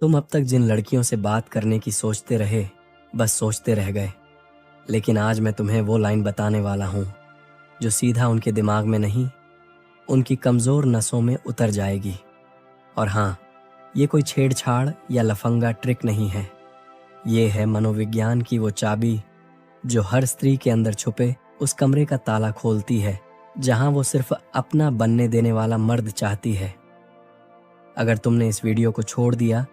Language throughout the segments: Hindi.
तुम अब तक जिन लड़कियों से बात करने की सोचते रहे, बस सोचते रह गए। लेकिन आज मैं तुम्हें वो लाइन बताने वाला हूँ जो सीधा उनके दिमाग में नहीं, उनकी कमज़ोर नसों में उतर जाएगी। और हाँ, ये कोई छेड़छाड़ या लफंगा ट्रिक नहीं है। ये है मनोविज्ञान की वो चाबी जो हर स्त्री के अंदर छुपे उस कमरे का ताला खोलती है जहां वो सिर्फ अपना बनने देने वाला मर्द चाहती है। अगर तुमने इस वीडियो को छोड़ दिया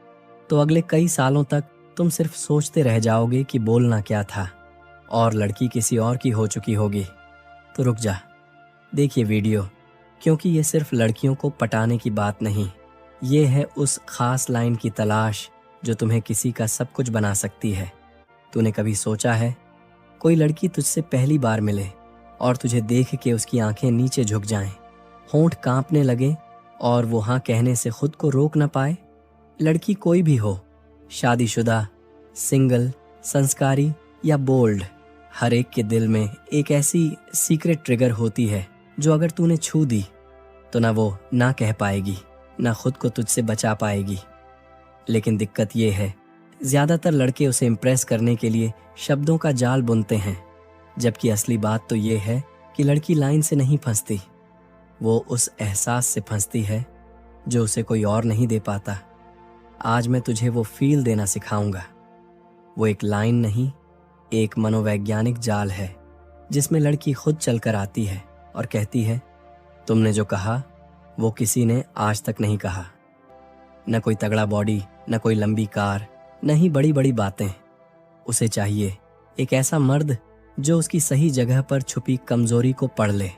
तो अगले कई सालों तक तुम सिर्फ सोचते रह जाओगे कि बोलना क्या था और लड़की किसी और की हो चुकी होगी। तो रुक जा, देखिए वीडियो, क्योंकि ये सिर्फ लड़कियों को पटाने की बात नहीं, ये है उस खास लाइन की तलाश जो तुम्हें किसी का सब कुछ बना सकती है। तूने कभी सोचा है कोई लड़की तुझसे पहली बार मिले और तुझे देख के उसकी आंखें नीचे झुक जाएं, होंठ कांपने लगे और वो हाँ कहने से खुद को रोक ना पाए? लड़की कोई भी हो, शादीशुदा, सिंगल, संस्कारी या बोल्ड, हर एक के दिल में एक ऐसी सीक्रेट ट्रिगर होती है जो अगर तूने छू दी तो ना वो ना कह पाएगी, ना खुद को तुझसे बचा पाएगी। लेकिन दिक्कत ये है, ज्यादातर लड़के उसे इम्प्रेस करने के लिए शब्दों का जाल बुनते हैं, जबकि असली बात तो ये है कि लड़की लाइन से नहीं फंसती, वो उस एहसास से फंसती है जो उसे कोई और नहीं दे पाता। आज मैं तुझे वो फील देना सिखाऊंगा। वो एक लाइन नहीं, एक मनोवैज्ञानिक जाल है जिसमें लड़की खुद चलकर आती है और कहती है, तुमने जो कहा वो किसी ने आज तक नहीं कहा। न कोई तगड़ा बॉडी, न कोई लंबी कार, न ही बड़ी बड़ी बातें। उसे चाहिए एक ऐसा मर्द जो उसकी सही जगह पर छुपी कमजोरी को पढ़ ले,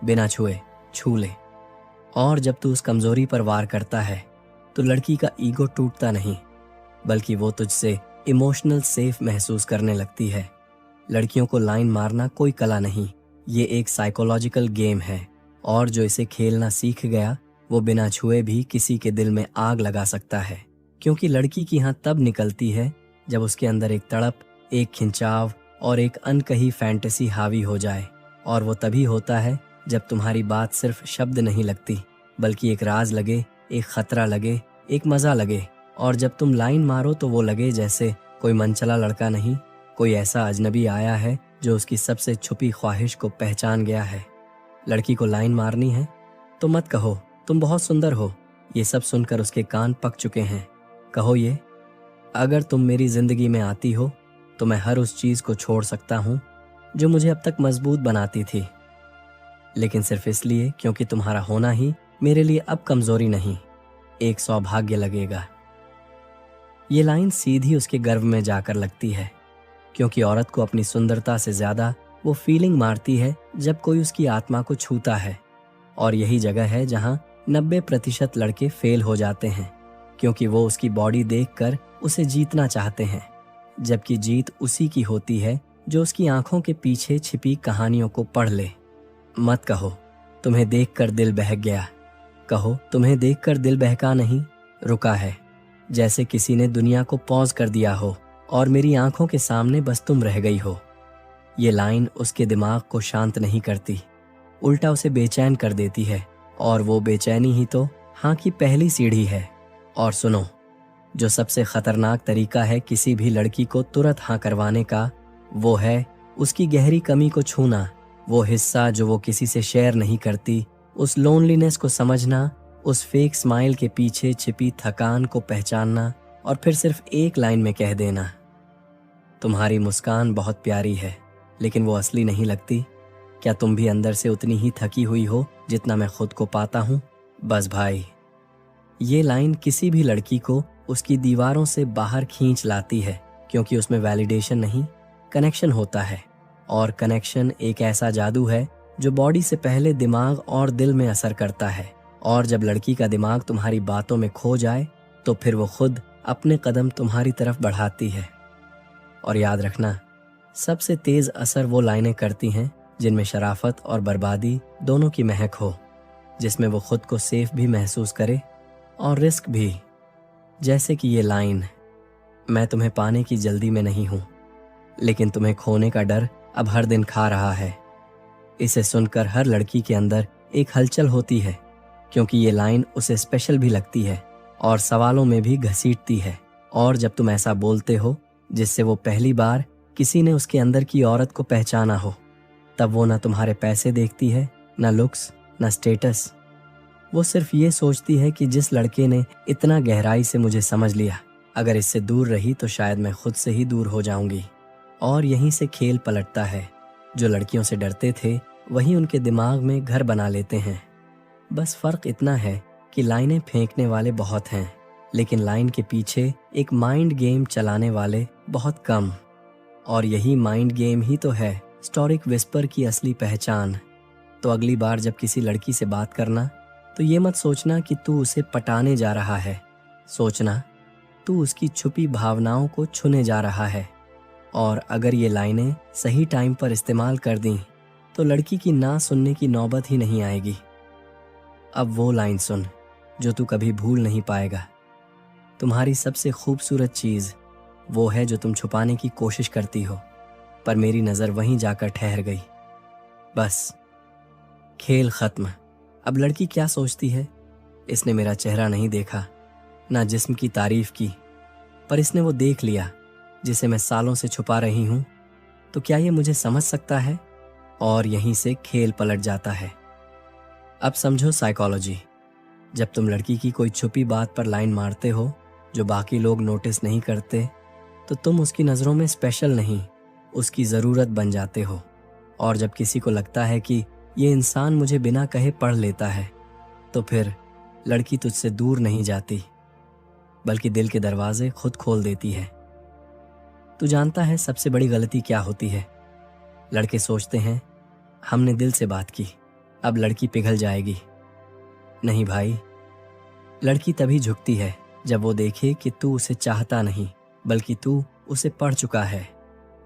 बिना छुए छू ले। और जब तू उस कमजोरी पर वार करता है तो लड़की का ईगो टूटता नहीं, बल्कि वो तुझसे इमोशनल सेफ महसूस करने लगती है। लड़कियों को लाइन मारना कोई कला नहीं, ये एक साइकोलॉजिकल गेम है, और जो इसे खेलना सीख गया वो बिना छुए भी किसी के दिल में आग लगा सकता है। क्योंकि लड़की की हाँ तब निकलती है जब उसके अंदर एक तड़प, एक खिंचाव और एक अनकही फैंटेसी हावी हो जाए। और वो तभी होता है जब तुम्हारी बात सिर्फ शब्द नहीं लगती, बल्कि एक राज लगे, एक खतरा लगे, एक मजा लगे। और जब तुम लाइन मारो तो वो लगे जैसे कोई मनचला लड़का नहीं, कोई ऐसा अजनबी आया है जो उसकी सबसे छुपी ख्वाहिश को पहचान गया है। लड़की को लाइन मारनी है तो मत कहो तुम बहुत सुंदर हो, ये सब सुनकर उसके कान पक चुके हैं। कहो ये, अगर तुम मेरी जिंदगी में आती हो तो मैं हर उस चीज को छोड़ सकता हूँ जो मुझे अब तक मजबूत बनाती थी, लेकिन सिर्फ इसलिए क्योंकि तुम्हारा होना ही मेरे लिए अब कमजोरी नहीं, एक सौभाग्य लगेगा। ये लाइन सीधी उसके गर्व में जाकर लगती है, क्योंकि औरत को अपनी सुंदरता से ज्यादा वो फीलिंग मारती है जब कोई उसकी आत्मा को छूता है। और यही जगह है जहां 90% लड़के फेल हो जाते हैं, क्योंकि वो उसकी बॉडी देखकर उसे जीतना चाहते हैं, जबकि जीत उसी की होती है जो उसकी आंखों के पीछे छिपी कहानियों को पढ़ ले। मत कहो तुम्हें देखकर दिल बहक गया, कहो तुम्हें देखकर दिल बहका नहीं, रुका है, जैसे किसी ने दुनिया को पॉज कर दिया हो और मेरी आंखों के सामने बस तुम रह गई हो। ये लाइन उसके दिमाग को शांत नहीं करती, उल्टा उसे बेचैन कर देती है, और वो बेचैनी ही तो हाँ की पहली सीढ़ी है। और सुनो, जो सबसे खतरनाक तरीका है किसी भी लड़की को तुरंत हाँ करवाने का, वो है उसकी गहरी कमी को छूना, वो हिस्सा जो वो किसी से शेयर नहीं करती, उस लोनलीनेस को समझना, उस फेक स्माइल के पीछे छिपी थकान को पहचानना, और फिर सिर्फ एक लाइन में कह देना, तुम्हारी मुस्कान बहुत प्यारी है लेकिन वो असली नहीं लगती। क्या तुम भी अंदर से उतनी ही थकी हुई हो जितना मैं खुद को पाता हूँ? बस भाई, ये लाइन किसी भी लड़की को उसकी दीवारों से बाहर खींच लाती है, क्योंकि उसमें वैलिडेशन नहीं, कनेक्शन होता है। और कनेक्शन एक ऐसा जादू है जो बॉडी से पहले दिमाग और दिल में असर करता है। और जब लड़की का दिमाग तुम्हारी बातों में खो जाए तो फिर वो खुद अपने कदम तुम्हारी तरफ बढ़ाती है। और याद रखना, सबसे तेज असर वो लाइनें करती हैं जिनमें शराफत और बर्बादी दोनों की महक हो, जिसमें वो खुद को सेफ भी महसूस करे और रिस्क भी। जैसे कि ये लाइन, मैं तुम्हें पाने की जल्दी में नहीं हूं, लेकिन तुम्हें खोने का डर अब हर दिन खा रहा है। इसे सुनकर हर लड़की के अंदर एक हलचल होती है, क्योंकि ये लाइन उसे स्पेशल भी लगती है, और सवालों में भी घसीटती है। और जब तुम ऐसा बोलते हो जिससे वो पहली बार किसी ने उसके अंदर की औरत को पहचाना हो, तब वो ना तुम्हारे पैसे देखती है, ना लुक्स, ना स्टेटस। वो सिर्फ ये सोचती है कि जिस लड़के ने इतना गहराई से मुझे समझ लिया, अगर इससे दूर रही तो शायद मैं खुद से ही दूर हो जाऊंगी। और यहीं से खेल पलटता है। जो लड़कियों से डरते थे वही उनके दिमाग में घर बना लेते हैं। बस फर्क इतना है कि लाइनें फेंकने वाले बहुत हैं, लेकिन लाइन के पीछे एक माइंड गेम चलाने वाले बहुत कम। और यही माइंड गेम ही तो है स्टोरिक विस्पर की असली पहचान। तो अगली बार जब किसी लड़की से बात करना, तो ये मत सोचना कि तू उसे पटाने जा रहा है। सोचना तू उसकी छुपी भावनाओं को छूने जा रहा है। और अगर ये लाइनें सही टाइम पर इस्तेमाल कर दी तो लड़की की ना सुनने की नौबत ही नहीं आएगी। अब वो लाइन सुन जो तू कभी भूल नहीं पाएगा। तुम्हारी सबसे खूबसूरत चीज वो है जो तुम छुपाने की कोशिश करती हो, पर मेरी नजर वहीं जाकर ठहर गई। बस खेल खत्म। अब लड़की क्या सोचती है? इसने मेरा चेहरा नहीं देखा, ना जिस्म की तारीफ की, पर इसने वो देख लिया जिसे मैं सालों से छुपा रही हूं। तो क्या ये मुझे समझ सकता है? और यहीं से खेल पलट जाता है। अब समझो साइकोलॉजी। जब तुम लड़की की कोई छुपी बात पर लाइन मारते हो जो बाकी लोग नोटिस नहीं करते, तो तुम उसकी नज़रों में स्पेशल नहीं, उसकी ज़रूरत बन जाते हो। और जब किसी को लगता है कि ये इंसान मुझे बिना कहे पढ़ लेता है, तो फिर लड़की तुझसे दूर नहीं जाती, बल्कि दिल के दरवाजे खुद खोल देती है। तू जानता है सबसे बड़ी गलती क्या होती है? लड़के सोचते हैं हमने दिल से बात की, अब लड़की पिघल जाएगी। नहीं भाई, लड़की तभी झुकती है जब वो देखे कि तू उसे चाहता नहीं, बल्कि तू उसे पढ़ चुका है।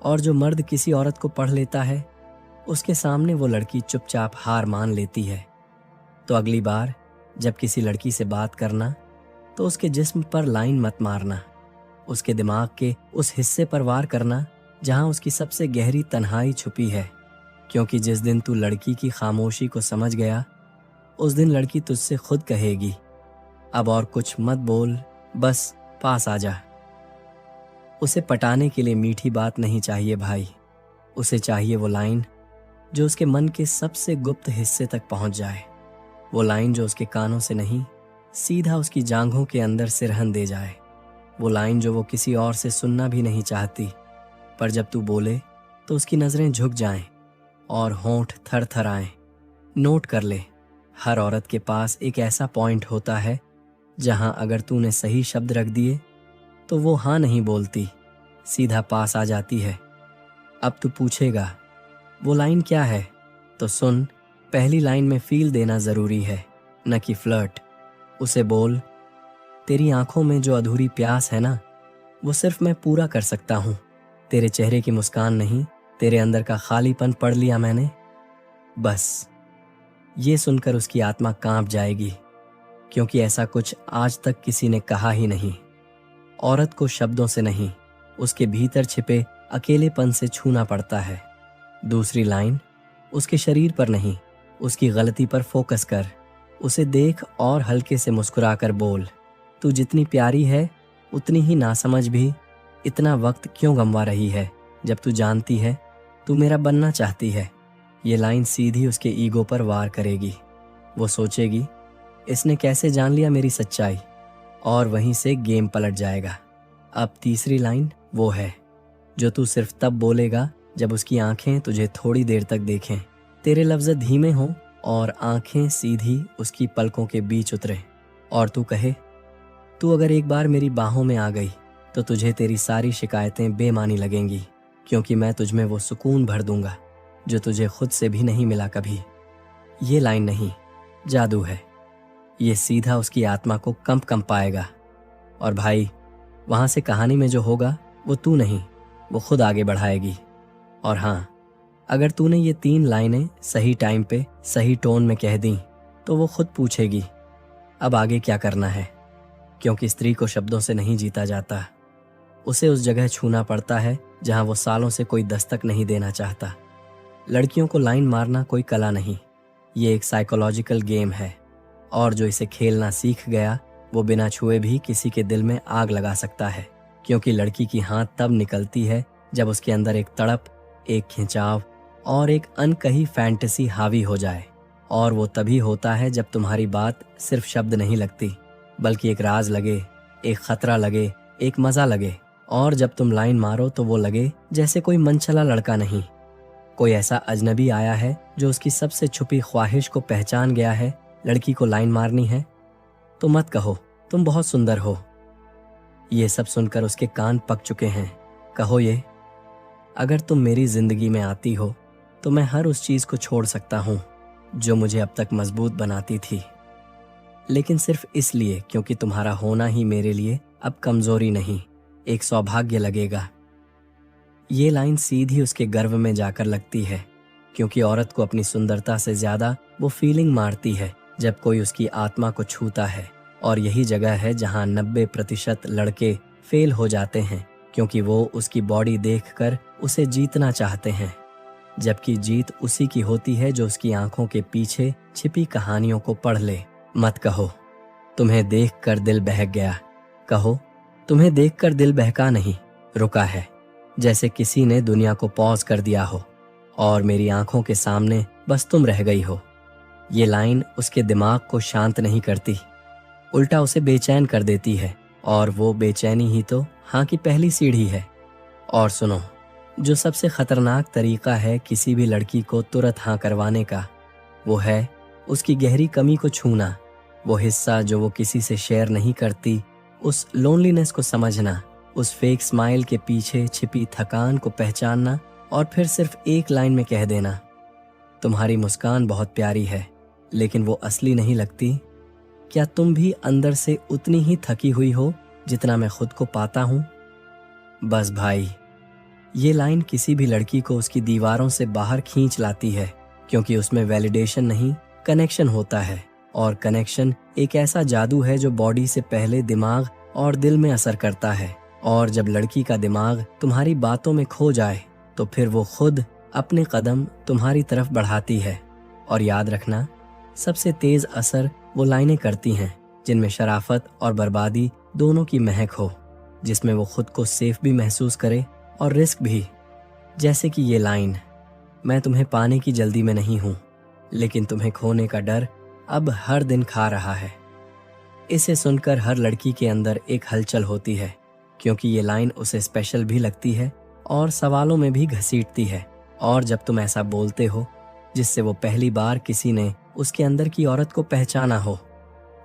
और जो मर्द किसी औरत को पढ़ लेता है, उसके सामने वो लड़की चुपचाप हार मान लेती है। तो अगली बार जब किसी लड़की से बात करना, तो उसके जिस्म पर लाइन मत मारना, उसके दिमाग के उस हिस्से पर वार करना जहां उसकी सबसे गहरी तन्हाई छुपी है। क्योंकि जिस दिन तू लड़की की खामोशी को समझ गया, उस दिन लड़की तुझसे खुद कहेगी, अब और कुछ मत बोल, बस पास आ जा। उसे पटाने के लिए मीठी बात नहीं चाहिए भाई, उसे चाहिए वो लाइन जो उसके मन के सबसे गुप्त हिस्से तक पहुंच जाए। वो लाइन जो उसके कानों से नहीं, सीधा उसकी जांघों के अंदर सिरहन दे जाए। वो लाइन जो वो किसी और से सुनना भी नहीं चाहती, पर जब तू बोले तो उसकी नजरें झुक जाएं और होंठ थर थर आएं। नोट कर ले, हर औरत के पास एक ऐसा पॉइंट होता है जहां अगर तूने सही शब्द रख दिए तो वो हाँ नहीं बोलती, सीधा पास आ जाती है। अब तू पूछेगा वो लाइन क्या है? तो सुन, पहली लाइन में फील देना जरूरी है, न कि फ्लर्ट। उसे बोल, तेरी आंखों में जो अधूरी प्यास है ना, वो सिर्फ मैं पूरा कर सकता हूं। तेरे चेहरे की मुस्कान नहीं, तेरे अंदर का खालीपन पढ़ लिया मैंने। बस ये सुनकर उसकी आत्मा कांप जाएगी, क्योंकि ऐसा कुछ आज तक किसी ने कहा ही नहीं। औरत को शब्दों से नहीं, उसके भीतर छिपे अकेलेपन से छूना पड़ता है। दूसरी लाइन, उसके शरीर पर नहीं, उसकी गलती पर फोकस कर। उसे देख और हल्के से मुस्कुराकर बोल, तू जितनी प्यारी है उतनी ही नासमझ भी। इतना वक्त क्यों गंवा रही है जब तू जानती है तू मेरा बनना चाहती है। ये लाइन सीधी उसके ईगो पर वार करेगी। वो सोचेगी इसने कैसे जान लिया मेरी सच्चाई, और वहीं से गेम पलट जाएगा। अब तीसरी लाइन वो है जो तू सिर्फ तब बोलेगा जब उसकी आंखें तुझे थोड़ी देर तक देखें, तेरे लफ्ज़ धीमे हों और आंखें सीधी उसकी पलकों के बीच उतरे, और तू कहे, तू अगर एक बार मेरी बाहों में आ गई तो तुझे तेरी सारी शिकायतें बेमानी लगेंगी, क्योंकि मैं तुझमें वो सुकून भर दूंगा जो तुझे खुद से भी नहीं मिला कभी। ये लाइन नहीं, जादू है। ये सीधा उसकी आत्मा को कंप पाएगा। और भाई, वहां से कहानी में जो होगा वो तू नहीं, वो खुद आगे बढ़ाएगी। और हाँ, अगर तूने ये 3 लाइनें सही टाइम पे सही टोन में कह दी तो वो खुद पूछेगी अब आगे क्या करना है। क्योंकि स्त्री को शब्दों से नहीं जीता जाता, उसे उस जगह छूना पड़ता है जहां वो सालों से कोई दस्तक नहीं देना चाहता। लड़कियों को लाइन मारना कोई कला नहीं, ये एक साइकोलॉजिकल गेम है, और जो इसे खेलना सीख गया वो बिना छुए भी किसी के दिल में आग लगा सकता है, क्योंकि लड़की की हाथ तब निकलती है जब उसके अंदर एक तड़प, एक खिंचाव और एक अनकही फैंटेसी हावी हो जाए। और वो तभी होता है जब तुम्हारी बात सिर्फ शब्द नहीं लगती, बल्कि एक राज लगे, एक खतरा लगे, एक मजा लगे। और जब तुम लाइन मारो तो वो लगे जैसे कोई मनचला लड़का नहीं, कोई ऐसा अजनबी आया है जो उसकी सबसे छुपी ख्वाहिश को पहचान गया है। लड़की को लाइन मारनी है तो मत कहो तुम बहुत सुंदर हो। ये सब सुनकर उसके कान पक चुके हैं। कहो ये, अगर तुम मेरी जिंदगी में आती हो तो मैं हर उस चीज को छोड़ सकता हूं जो मुझे अब तक मजबूत बनाती थी, लेकिन सिर्फ इसलिए क्योंकि तुम्हारा होना ही मेरे लिए अब कमजोरी नहीं, एक सौभाग्य लगेगा। ये लाइन सीधी उसके गर्व में जाकर लगती है, क्योंकि औरत को अपनी सुंदरता से ज्यादा वो फीलिंग मारती है जब कोई उसकी आत्मा को छूता है। और यही जगह है जहां 90% लड़के फेल हो जाते हैं, क्योंकि वो उसकी बॉडी देखकर उसे जीतना चाहते हैं, जबकि जीत उसी की होती है जो उसकी आंखों के पीछे छिपी कहानियों को पढ़ ले। मत कहो तुम्हें देखकर दिल बहक गया, कहो तुम्हें देखकर दिल बहका नहीं, रुका है, जैसे किसी ने दुनिया को पॉज कर दिया हो और मेरी आंखों के सामने बस तुम रह गई हो। ये लाइन उसके दिमाग को शांत नहीं करती, उल्टा उसे बेचैन कर देती है, और वो बेचैनी ही तो हाँ की पहली सीढ़ी है। और सुनो, जो सबसे खतरनाक तरीका है किसी भी लड़की को तुरंत हाँ करवाने का, वो है उसकी गहरी कमी को छूना, वो हिस्सा जो वो किसी से शेयर नहीं करती, उस लोनलीनेस को समझना, उस फेक स्माइल के पीछे छिपी थकान को पहचानना, और फिर सिर्फ एक लाइन में कह देना, तुम्हारी मुस्कान बहुत प्यारी है लेकिन वो असली नहीं लगती। क्या तुम भी अंदर से उतनी ही थकी हुई हो जितना मैं खुद को पाता हूं? बस भाई, ये लाइन किसी भी लड़की को उसकी दीवारों से बाहर खींच लाती है, क्योंकि उसमें वैलिडेशन नहीं, कनेक्शन होता है। और कनेक्शन एक ऐसा जादू है जो बॉडी से पहले दिमाग और दिल में असर करता है। और जब लड़की का दिमाग तुम्हारी बातों में खो जाए तो फिर वो खुद अपने कदम तुम्हारी तरफ बढ़ाती है। और याद रखना, सबसे तेज असर वो लाइनें करती हैं जिनमें शराफत और बर्बादी दोनों की महक हो, जिसमें वो खुद को सेफ भी महसूस करे और रिस्क भी। जैसे कि ये लाइन, मैं तुम्हें पाने की जल्दी में नहीं हूं, लेकिन तुम्हें खोने का डर अब हर दिन खा रहा है। इसे सुनकर हर लड़की के अंदर एक हलचल होती है, क्योंकि ये लाइन उसे स्पेशल भी लगती है और सवालों में भी घसीटती है। और जब तुम ऐसा बोलते हो जिससे वो पहली बार किसी ने उसके अंदर की औरत को पहचाना हो,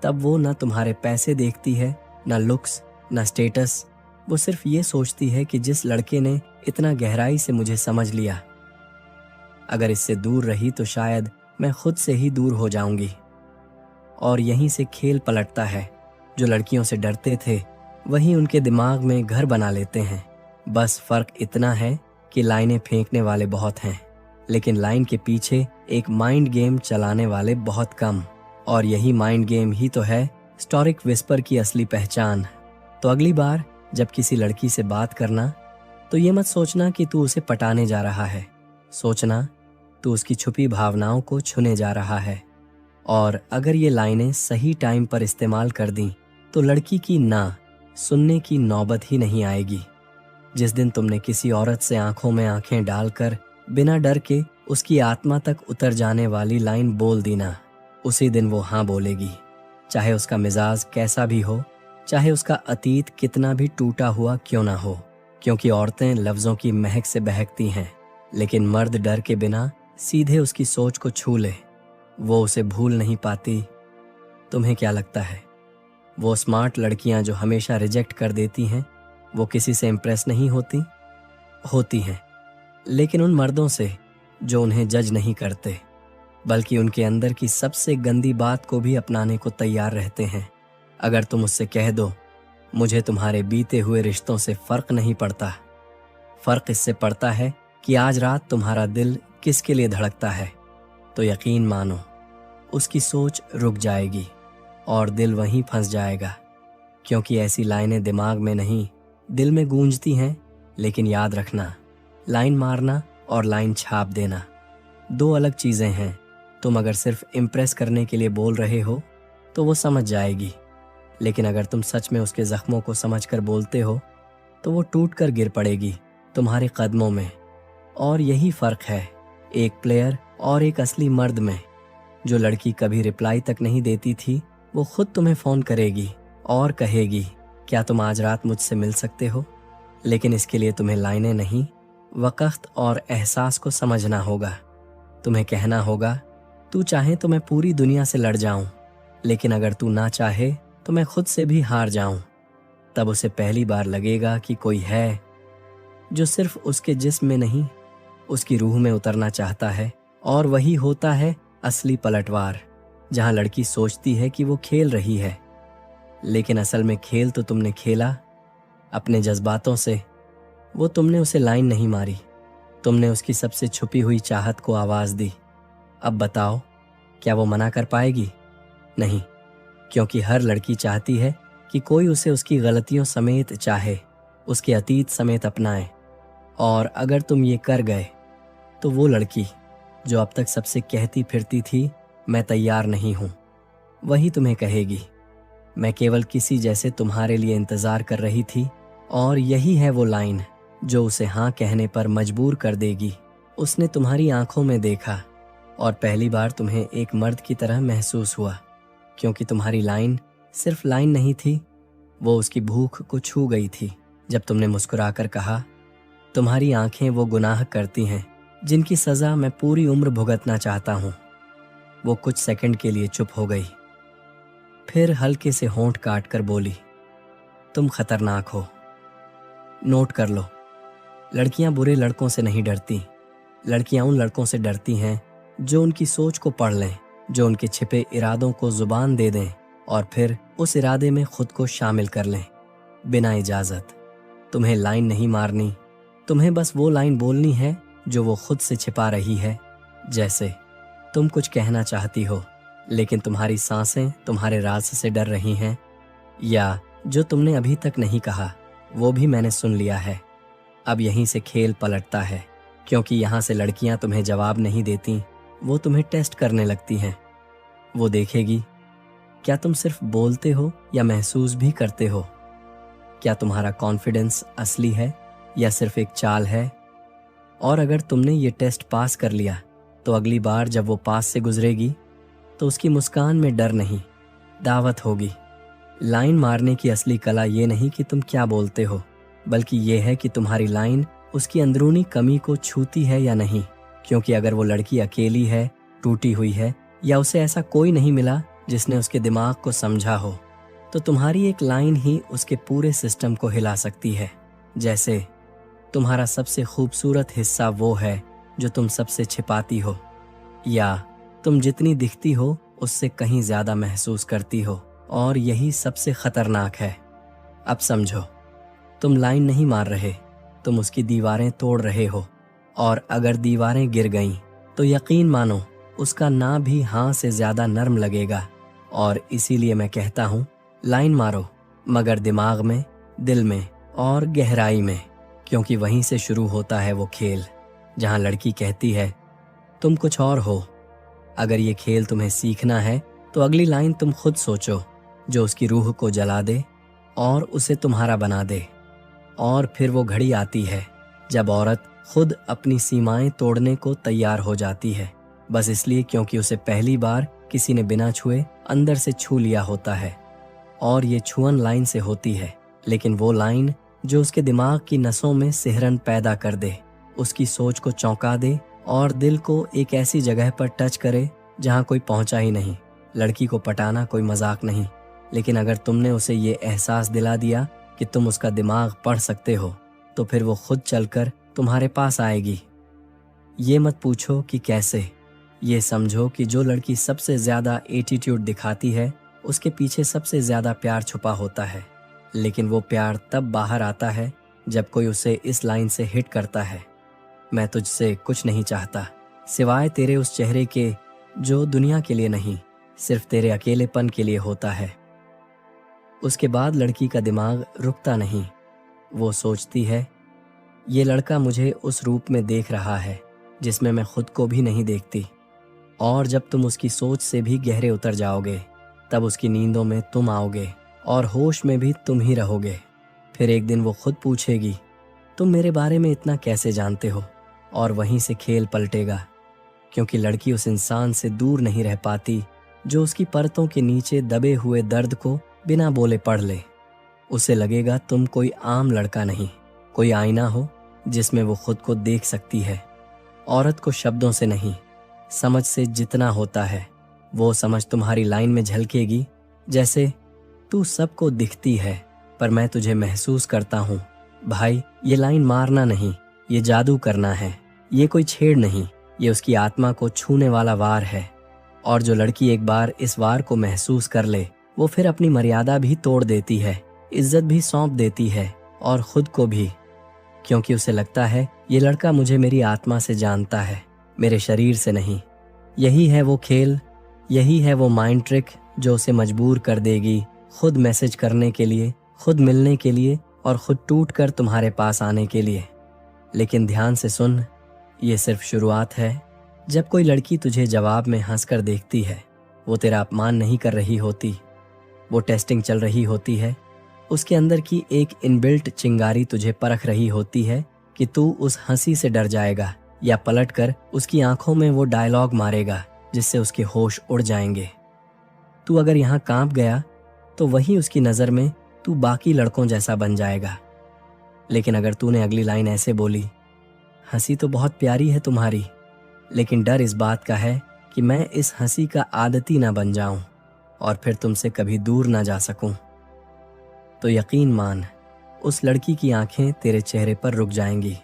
तब वो न तुम्हारे पैसे देखती है, न लुक्स, न स्टेटस। वो सिर्फ ये सोचती है कि जिस लड़के ने इतना गहराई से मुझे समझ लिया, अगर इससे दूर रही तो शायद मैं खुद से ही दूर हो जाऊंगी। और यहीं से खेल पलटता है। जो लड़कियों से डरते थे वही उनके दिमाग में घर बना लेते हैं। बस फर्क इतना है कि लाइनें फेंकने वाले बहुत हैं, लेकिन लाइन के पीछे एक माइंड गेम चलाने वाले बहुत कम। और यही माइंड गेम ही तो है स्टोरिक विस्पर की असली पहचान। तो अगली बार जब किसी लड़की से बात करना, तो ये मत सोचना कि तू उसे पटाने जा रहा है, सोचना तू उसकी छुपी भावनाओं को छूने जा रहा है। और अगर ये लाइनें सही टाइम पर इस्तेमाल कर दी तो लड़की की ना सुनने की नौबत ही नहीं आएगी। जिस दिन तुमने किसी औरत से आंखों में आंखें डालकर बिना डर के उसकी आत्मा तक उतर जाने वाली लाइन बोल दी ना, उसी दिन वो हाँ बोलेगी, चाहे उसका मिजाज कैसा भी हो, चाहे उसका अतीत कितना भी टूटा हुआ क्यों ना हो। क्योंकि औरतें लफ्जों की महक से बहकती हैं, लेकिन मर्द डर के बिना सीधे उसकी सोच को छू ले, वो उसे भूल नहीं पाती। तुम्हें क्या लगता है, वो स्मार्ट लड़कियां जो हमेशा रिजेक्ट कर देती हैं, वो किसी से इम्प्रेस नहीं होती? होती हैं, लेकिन उन मर्दों से जो उन्हें जज नहीं करते, बल्कि उनके अंदर की सबसे गंदी बात को भी अपनाने को तैयार रहते हैं। अगर तुम उससे कह दो, मुझे तुम्हारे बीते हुए रिश्तों से फर्क नहीं पड़ता, फर्क इससे पड़ता है कि आज रात तुम्हारा दिल किसके लिए धड़कता है, तो यकीन मानो उसकी सोच रुक जाएगी और दिल वहीं फंस जाएगा। क्योंकि ऐसी लाइनें दिमाग में नहीं, दिल में गूंजती हैं। लेकिन याद रखना, लाइन मारना और लाइन छाप देना दो अलग चीजें हैं। तुम अगर सिर्फ इम्प्रेस करने के लिए बोल रहे हो तो वो समझ जाएगी, लेकिन अगर तुम सच में उसके जख्मों को समझकर बोलते हो तो वो टूट कर गिर पड़ेगी तुम्हारे कदमों में। और यही फर्क है एक प्लेयर और एक असली मर्द में। जो लड़की कभी रिप्लाई तक नहीं देती थी वो खुद तुम्हें फोन करेगी और कहेगी क्या तुम आज रात मुझसे मिल सकते हो। लेकिन इसके लिए तुम्हें लाइनें नहीं, वक़्त और एहसास को समझना होगा। तुम्हें कहना होगा तू चाहे तो मैं पूरी दुनिया से लड़ जाऊं, लेकिन अगर तू ना चाहे तो मैं खुद से भी हार जाऊं। तब उसे पहली बार लगेगा कि कोई है जो सिर्फ उसके जिस्म में नहीं उसकी रूह में उतरना चाहता है। और वही होता है असली पलटवार, जहां लड़की सोचती है कि वो खेल रही है, लेकिन असल में खेल तो तुमने खेला अपने जज्बातों से। वो तुमने उसे लाइन नहीं मारी, तुमने उसकी सबसे छुपी हुई चाहत को आवाज दी। अब बताओ क्या वो मना कर पाएगी? नहीं, क्योंकि हर लड़की चाहती है कि कोई उसे उसकी गलतियों समेत चाहे, उसके अतीत समेत अपनाए। और अगर तुम ये कर गए तो वो लड़की जो अब तक सबसे कहती फिरती थी मैं तैयार नहीं हूं, वही तुम्हें कहेगी मैं केवल किसी जैसे तुम्हारे लिए इंतजार कर रही थी। और यही है वो लाइन जो उसे हाँ कहने पर मजबूर कर देगी। उसने तुम्हारी आंखों में देखा और पहली बार तुम्हें एक मर्द की तरह महसूस हुआ, क्योंकि तुम्हारी लाइन सिर्फ लाइन नहीं थी, वो उसकी भूख को छू गई थी। जब तुमने मुस्कुराकर कहा तुम्हारी आंखें वो गुनाह करती हैं जिनकी सजा मैं पूरी उम्र भुगतना चाहता हूं, वो कुछ सेकंड के लिए चुप हो गई, फिर हल्के से होंठ काट कर बोली तुम खतरनाक हो। नोट कर लो, लड़कियां बुरे लड़कों से नहीं डरती, लड़कियां उन लड़कों से डरती हैं जो उनकी सोच को पढ़ लें, जो उनके छिपे इरादों को जुबान दे दें और फिर उस इरादे में खुद को शामिल कर लें बिना इजाजत। तुम्हें लाइन नहीं मारनी, तुम्हें बस वो लाइन बोलनी है जो वो खुद से छिपा रही है। जैसे तुम कुछ कहना चाहती हो लेकिन तुम्हारी सांसें तुम्हारे राज से डर रही हैं, या जो तुमने अभी तक नहीं कहा वो भी मैंने सुन लिया है। अब यहीं से खेल पलटता है, क्योंकि यहाँ से लड़कियां तुम्हें जवाब नहीं देती, वो तुम्हें टेस्ट करने लगती हैं। वो देखेगी क्या तुम सिर्फ बोलते हो या महसूस भी करते हो, क्या तुम्हारा कॉन्फिडेंस असली है या सिर्फ एक चाल है। और अगर तुमने ये टेस्ट पास कर लिया तो अगली बार जब वो पास से गुजरेगी तो उसकी मुस्कान में डर नहीं, दावत होगी। लाइन मारने की असली कला ये नहीं कि तुम क्या बोलते हो, बल्कि ये है कि तुम्हारी लाइन उसकी अंदरूनी कमी को छूती है या नहीं। क्योंकि अगर वो लड़की अकेली है, टूटी हुई है, या उसे ऐसा कोई नहीं मिला जिसने उसके दिमाग को समझा हो, तो तुम्हारी एक लाइन ही उसके पूरे सिस्टम को हिला सकती है। जैसे तुम्हारा सबसे खूबसूरत हिस्सा वो है जो तुम सबसे छिपाती हो, या तुम जितनी दिखती हो उससे कहीं ज्यादा महसूस करती हो। और यही सबसे खतरनाक है। अब समझो, तुम लाइन नहीं मार रहे, तुम उसकी दीवारें तोड़ रहे हो। और अगर दीवारें गिर गईं तो यकीन मानो उसका ना भी हाँ से ज्यादा नर्म लगेगा। और इसीलिए मैं कहता हूँ लाइन मारो, मगर दिमाग में, दिल में और गहराई में, क्योंकि वहीं से शुरू होता है वो खेल जहाँ लड़की कहती है तुम कुछ और हो। अगर ये खेल तुम्हें सीखना है तो अगली लाइन तुम खुद सोचो जो उसकी रूह को जला दे और उसे तुम्हारा बना दे। और फिर वो घड़ी आती है जब औरत खुद अपनी सीमाएं तोड़ने को तैयार हो जाती है, बस इसलिए क्योंकि उसे पहली बार किसी ने बिना छुए अंदर से छू लिया होता है। और ये छुअन लाइन से होती है, लेकिन वो लाइन जो उसके दिमाग की नसों में सिहरन पैदा कर दे, उसकी सोच को चौंका दे और दिल को एक ऐसी जगह पर टच करे जहां कोई पहुंचा ही नहीं। लड़की को पटाना कोई मजाक नहीं, लेकिन अगर तुमने उसे ये एहसास दिला दिया कि तुम उसका दिमाग पढ़ सकते हो, तो फिर वो खुद चलकर तुम्हारे पास आएगी। ये मत पूछो कि कैसे, ये समझो कि जो लड़की सबसे ज्यादा एटीट्यूड दिखाती है उसके पीछे सबसे ज्यादा प्यार छुपा होता है। लेकिन वो प्यार तब बाहर आता है जब कोई उसे इस लाइन से हिट करता है, मैं तुझसे कुछ नहीं चाहता सिवाय तेरे उस चेहरे के जो दुनिया के लिए नहीं, सिर्फ तेरे अकेलेपन के लिए होता है। उसके बाद लड़की का दिमाग रुकता नहीं, वो सोचती है ये लड़का मुझे उस रूप में देख रहा है जिसमें मैं खुद को भी नहीं देखती। और जब तुम उसकी सोच से भी गहरे उतर जाओगे तब उसकी नींदों में तुम आओगे और होश में भी तुम ही रहोगे। फिर एक दिन वो खुद पूछेगी, तुम मेरे बारे में इतना कैसे जानते हो? और वहीं से खेल पलटेगा, क्योंकि लड़की उस इंसान से दूर नहीं रह पाती जो उसकी परतों के नीचे दबे हुए दर्द को बिना बोले पढ़ ले। उसे लगेगा तुम कोई आम लड़का नहीं, कोई आईना हो जिसमें वो खुद को देख सकती है। औरत को शब्दों से नहीं, समझ से जितना होता है वो समझ तुम्हारी लाइन में झलकेगी। जैसे, तू सबको दिखती है पर मैं तुझे महसूस करता हूँ। भाई, ये लाइन मारना नहीं, ये जादू करना है। ये कोई छेड़ नहीं, ये उसकी आत्मा को छूने वाला वार है। और जो लड़की एक बार इस वार को महसूस कर ले, वो फिर अपनी मर्यादा भी तोड़ देती है, इज्जत भी सौंप देती है और खुद को भी, क्योंकि उसे लगता है ये लड़का मुझे मेरी आत्मा से जानता है, मेरे शरीर से नहीं। यही है वो खेल, यही है वो माइंड ट्रिक जो उसे मजबूर कर देगी खुद मैसेज करने के लिए, खुद मिलने के लिए और खुद टूट कर तुम्हारे पास आने के लिए। लेकिन ध्यान से सुन, ये सिर्फ शुरुआत है। जब कोई लड़की तुझे जवाब में हंसकर देखती है, वो तेरा अपमान नहीं कर रही होती, वो टेस्टिंग चल रही होती है। उसके अंदर की एक इनबिल्ट चिंगारी तुझे परख रही होती है कि तू उस हंसी से डर जाएगा या पलटकर उसकी आंखों में वो डायलॉग मारेगा जिससे उसके होश उड़ जाएंगे। तू अगर यहाँ कांप गया तो वही उसकी नज़र में तू बाकी लड़कों जैसा बन जाएगा। लेकिन अगर तूने अगली लाइन ऐसे बोली, हंसी तो बहुत प्यारी है तुम्हारी, लेकिन डर इस बात का है कि मैं इस हंसी का आदती ना बन जाऊं और फिर तुमसे कभी दूर ना जा सकूं, तो यकीन मान, उस लड़की की आंखें तेरे चेहरे पर रुक जाएंगी।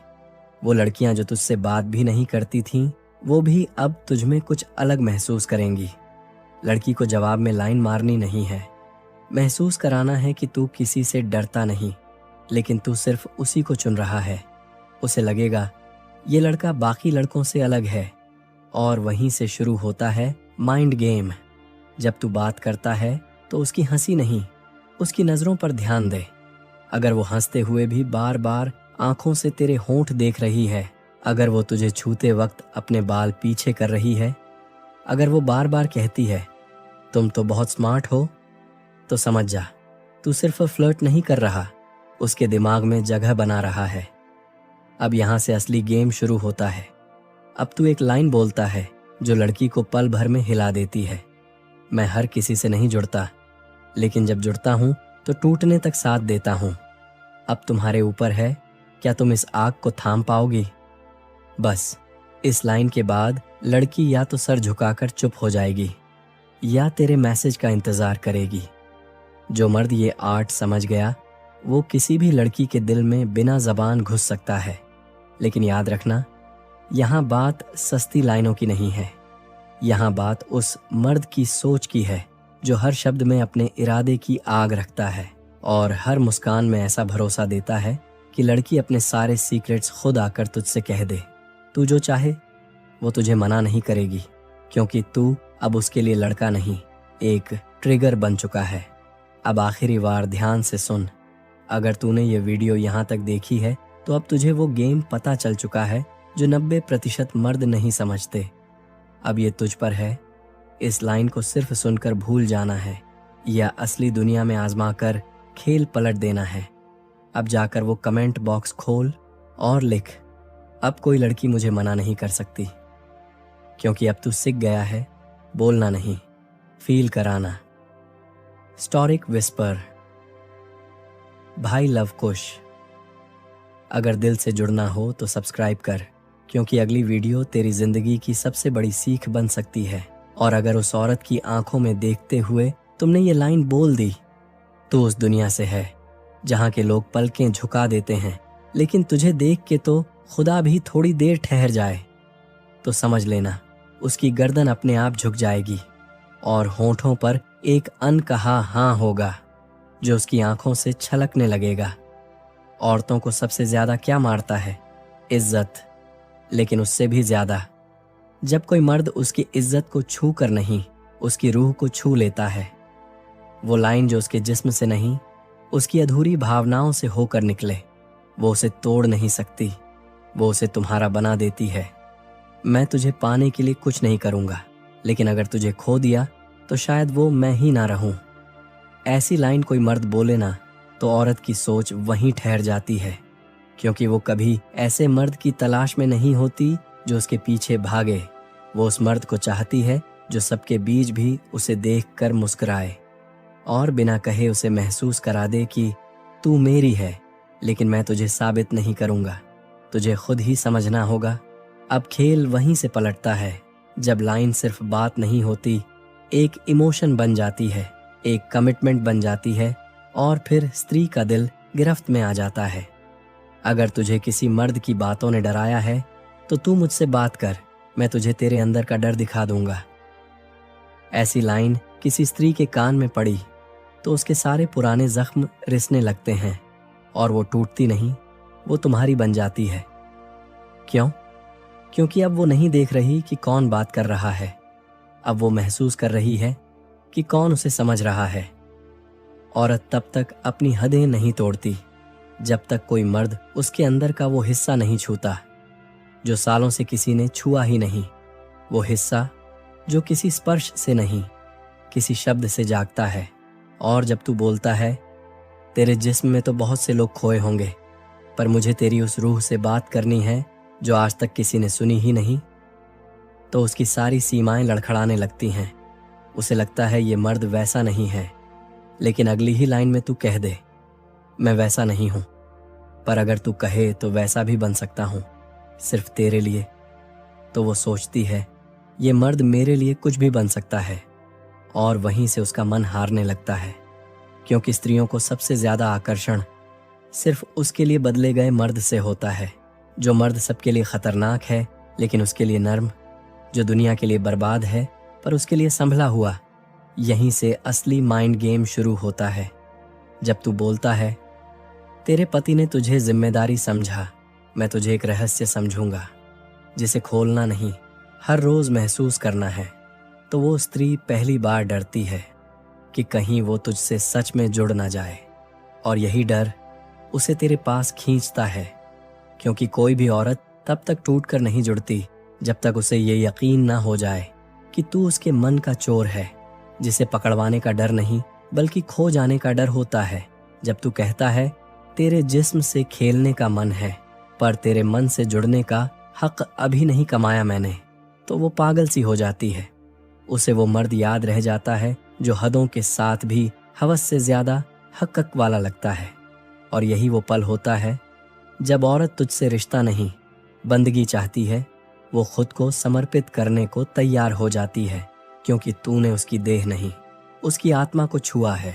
वो लड़कियां जो तुझसे बात भी नहीं करती थीं, वो भी अब तुझ में कुछ अलग महसूस करेंगी। लड़की को जवाब में लाइन मारनी नहीं है, महसूस कराना है कि तू किसी से डरता नहीं, लेकिन तू सिर्फ उसी को चुन रहा है। उसे लगेगा ये लड़का बाकी लड़कों से अलग है, और वहीं से शुरू होता है माइंड गेम। जब तू बात करता है तो उसकी हंसी नहीं, उसकी नजरों पर ध्यान दे। अगर वो हंसते हुए भी बार बार आंखों से तेरे होंठ देख रही है, अगर वो तुझे छूते वक्त अपने बाल पीछे कर रही है, अगर वो बार बार कहती है तुम तो बहुत स्मार्ट हो, तो समझ जा, तू सिर्फ फ्लर्ट नहीं कर रहा, उसके दिमाग में जगह बना रहा है। अब यहां से असली गेम शुरू होता है। अब तू एक लाइन बोलता है जो लड़की को पल भर में हिला देती है। मैं हर किसी से नहीं जुड़ता, लेकिन जब जुड़ता हूं तो टूटने तक साथ देता हूं। अब तुम्हारे ऊपर है, क्या तुम इस आग को थाम पाओगी? बस इस लाइन के बाद लड़की या तो सर झुकाकर चुप हो जाएगी या तेरे मैसेज का इंतजार करेगी। जो मर्द ये आर्ट समझ गया, वो किसी भी लड़की के दिल में बिना जबान घुस सकता है। लेकिन याद रखना, यहाँ बात सस्ती लाइनों की नहीं है, यहाँ बात उस मर्द की सोच की है जो हर शब्द में अपने इरादे की आग रखता है और हर मुस्कान में ऐसा भरोसा देता है कि लड़की अपने सारे सीक्रेट्स खुद आकर तुझसे कह दे। तू जो चाहे वो तुझे मना नहीं करेगी, क्योंकि तू अब उसके लिए लड़का नहीं, एक ट्रिगर बन चुका है। अब आखिरी बार ध्यान से सुन, अगर तूने ये वीडियो यहाँ तक देखी है तो अब तुझे वो गेम पता चल चुका है जो 90% मर्द नहीं समझते। अब ये तुझ पर है, इस लाइन को सिर्फ सुनकर भूल जाना है या असली दुनिया में आजमा कर खेल पलट देना है। अब जाकर वो कमेंट बॉक्स खोल और लिख, अब कोई लड़की मुझे मना नहीं कर सकती, क्योंकि अब तू सीख गया है बोलना नहीं, फील कराना। स्टोरिक विस्पर, भाई लव कुश। अगर दिल से जुड़ना हो तो सब्सक्राइब कर, क्योंकि अगली वीडियो तेरी जिंदगी की सबसे बड़ी सीख बन सकती है। और अगर उस औरत की आंखों में देखते हुए तुमने ये लाइन बोल दी, तो उस दुनिया से है जहां के लोग पलकें झुका देते हैं, लेकिन तुझे देख के तो खुदा भी थोड़ी देर ठहर जाए, तो समझ लेना उसकी गर्दन अपने आप झुक जाएगी और होंठों पर एक अनकहा हाँ होगा जो उसकी आंखों से छलकने लगेगा। औरतों को सबसे ज्यादा क्या मारता है? इज्जत, लेकिन उससे भी ज्यादा जब कोई मर्द उसकी इज्जत को छू कर नहीं, उसकी रूह को छू लेता है। वो लाइन जो उसके जिस्म से नहीं, उसकी अधूरी भावनाओं से होकर निकले, वो उसे तोड़ नहीं सकती, वो उसे तुम्हारा बना देती है। मैं तुझे पाने के लिए कुछ नहीं करूंगा, लेकिन अगर तुझे खो दिया तो शायद वो मैं ही ना रहूं। ऐसी लाइन कोई मर्द बोले ना तो औरत की सोच वहीं ठहर जाती है, क्योंकि वो कभी ऐसे मर्द की तलाश में नहीं होती जो उसके पीछे भागे। वो उस मर्द को चाहती है जो सबके बीच भी उसे देखकर मुस्कुराए और बिना कहे उसे महसूस करा दे कि तू मेरी है, लेकिन मैं तुझे साबित नहीं करूंगा, तुझे खुद ही समझना होगा। अब खेल वहीं से पलटता है जब लाइन सिर्फ बात नहीं होती, एक इमोशन बन जाती है, एक कमिटमेंट बन जाती है और फिर स्त्री का दिल गिरफ्त में आ जाता है। अगर तुझे किसी मर्द की बातों ने डराया है तो तू मुझसे बात कर, मैं तुझे तेरे अंदर का डर दिखा दूंगा। ऐसी लाइन किसी स्त्री के कान में पड़ी तो उसके सारे पुराने जख्म रिसने लगते हैं और वो टूटती नहीं, वो तुम्हारी बन जाती है। क्यों? क्योंकि अब वो नहीं देख रही कि कौन बात कर रहा है, अब वो महसूस कर रही है कि कौन उसे समझ रहा है। औरत तब तक अपनी हदें नहीं तोड़ती जब तक कोई मर्द उसके अंदर का वो हिस्सा नहीं छूता जो सालों से किसी ने छुआ ही नहीं, वो हिस्सा जो किसी स्पर्श से नहीं, किसी शब्द से जागता है। और जब तू बोलता है तेरे जिस्म में तो बहुत से लोग खोए होंगे, पर मुझे तेरी उस रूह से बात करनी है जो आज तक किसी ने सुनी ही नहीं, तो उसकी सारी सीमाएं लड़खड़ाने लगती हैं। उसे लगता है ये मर्द वैसा नहीं है, लेकिन अगली ही लाइन में तू कह दे मैं वैसा नहीं हूं, पर अगर तू कहे तो वैसा भी बन सकता हूं, सिर्फ तेरे लिए। तो वो सोचती है ये मर्द मेरे लिए कुछ भी बन सकता है और वहीं से उसका मन हारने लगता है, क्योंकि स्त्रियों को सबसे ज्यादा आकर्षण सिर्फ उसके लिए बदले गए मर्द से होता है, जो मर्द सबके लिए खतरनाक है लेकिन उसके लिए नर्म, जो दुनिया के लिए बर्बाद है पर उसके लिए संभला हुआ। यहीं से असली माइंड गेम शुरू होता है। जब तू बोलता है तेरे पति ने तुझे जिम्मेदारी समझा, मैं तुझे एक रहस्य समझूंगा जिसे खोलना नहीं, हर रोज महसूस करना है, तो वो स्त्री पहली बार डरती है कि कहीं वो तुझसे सच में जुड़ ना जाए। और यही डर उसे तेरे पास खींचता है, क्योंकि कोई भी औरत तब तक टूट कर नहीं जुड़ती जब तक उसे ये यकीन ना हो जाए कि तू उसके मन का चोर है, जिसे पकड़वाने का डर नहीं बल्कि खो जाने का डर होता है। जब तू कहता है तेरे जिस्म से खेलने का मन है पर तेरे मन से जुड़ने का हक अभी नहीं कमाया मैंने, तो वो पागल सी हो जाती है। उसे वो मर्द याद रह जाता है जो हदों के साथ भी हवस से ज्यादा हक़ वाला लगता है। और यही वो पल होता है जब औरत तुझसे रिश्ता नहीं, बंदगी चाहती है, वो खुद को समर्पित करने को तैयार हो जाती है, क्योंकि तूने उसकी देह नहीं, उसकी आत्मा को छुआ है।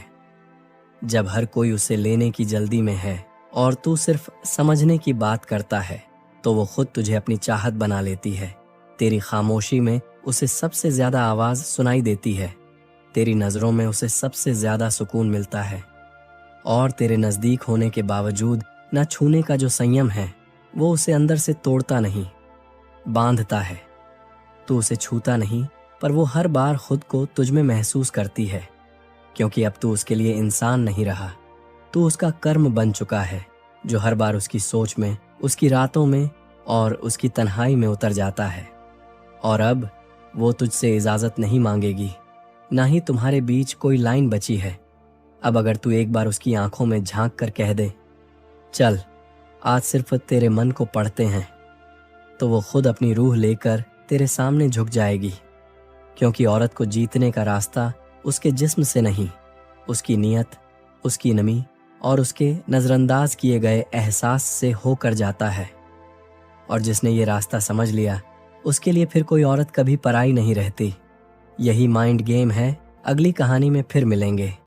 जब हर कोई उसे लेने की जल्दी में है और तू सिर्फ समझने की बात करता है, तो वो खुद तुझे अपनी चाहत बना लेती है। तेरी खामोशी में उसे सबसे ज्यादा आवाज सुनाई देती है, तेरी नजरों में उसे सबसे ज्यादा सुकून मिलता है। और तेरे नजदीक होने के बावजूद न छूने का जो संयम है वो उसे अंदर से तोड़ता नहीं, बांधता है। तू उसे छूता नहीं, पर वो हर बार खुद को तुझ में महसूस करती है, क्योंकि अब तू उसके लिए इंसान नहीं रहा, तू उसका कर्म बन चुका है, जो हर बार उसकी सोच में, उसकी रातों में और उसकी तन्हाई में उतर जाता है। और अब वो तुझसे इजाजत नहीं मांगेगी, ना ही तुम्हारे बीच कोई लाइन बची है। अब अगर तू एक बार उसकी आंखों में झांक कर कह दे चल आज सिर्फ तेरे मन को पढ़ते हैं, तो वो खुद अपनी रूह लेकर तेरे सामने झुक जाएगी, क्योंकि औरत को जीतने का रास्ता उसके जिस्म से नहीं, उसकी नीयत, उसकी नमी और उसके नजरअंदाज किए गए एहसास से होकर जाता है। और जिसने ये रास्ता समझ लिया उसके लिए फिर कोई औरत कभी पराई नहीं रहती। यही माइंड गेम है। अगली कहानी में फिर मिलेंगे।